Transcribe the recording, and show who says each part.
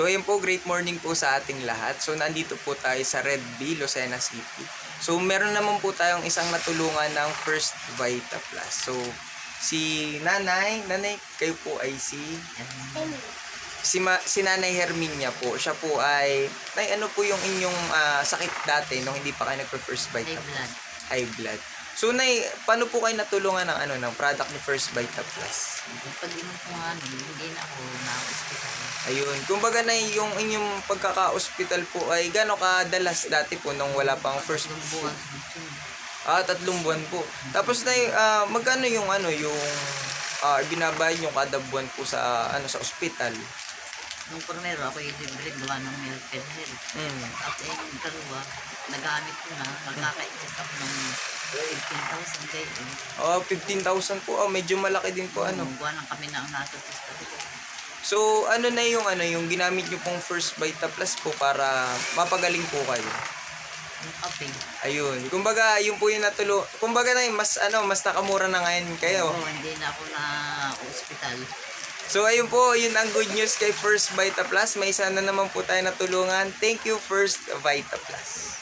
Speaker 1: So ayun po, great morning po sa ating lahat. So nandito po tayo sa Red Bee, Lucena City. So meron naman po tayong isang natulungan ng First Vita Plus. So si Nanay, kayo po ay si Nanay Herminia po. Siya po ay, Nay, ano po yung inyong sakit dati nung hindi pa kayo nagpa-First Vita
Speaker 2: High
Speaker 1: Plus?
Speaker 2: blood.
Speaker 1: High blood. So Nay, paano po kayo natulungan ng product ni First Vita Plus?
Speaker 2: Pag inom ko nga, hindi na ako na-hospital.
Speaker 1: Ayun. Kumbaga na yung inyong pagkaka-hospital po ay gano'ng kadalas dati po nung wala pang first
Speaker 2: Tatlong buwan.
Speaker 1: 3 buwan po. Tapos na magkano yung binabayad nyo kada buwan po sa sa ospital?
Speaker 2: Nung primero, ako yung libre gawa ng Milken Hill. At yung dalawa, nagamit ko na, magkaka-excess ako ng 15,000 kayo.
Speaker 1: 15,000 po. Medyo malaki din po
Speaker 2: Buwan lang kami na ang nasa system.
Speaker 1: So, yung ginamit nyo pong First Vita Plus po para mapagaling po kayo?
Speaker 2: Yung kape.
Speaker 1: Ayun. Kumbaga, yun po yung kumbaga na mas nakamura na ngayon kayo.
Speaker 2: Oo, hindi na ako na-hospital.
Speaker 1: So ayun po, yun ang good news kay First Vita Plus. May isa na naman po tayo natulungan. Thank you First Vita Plus.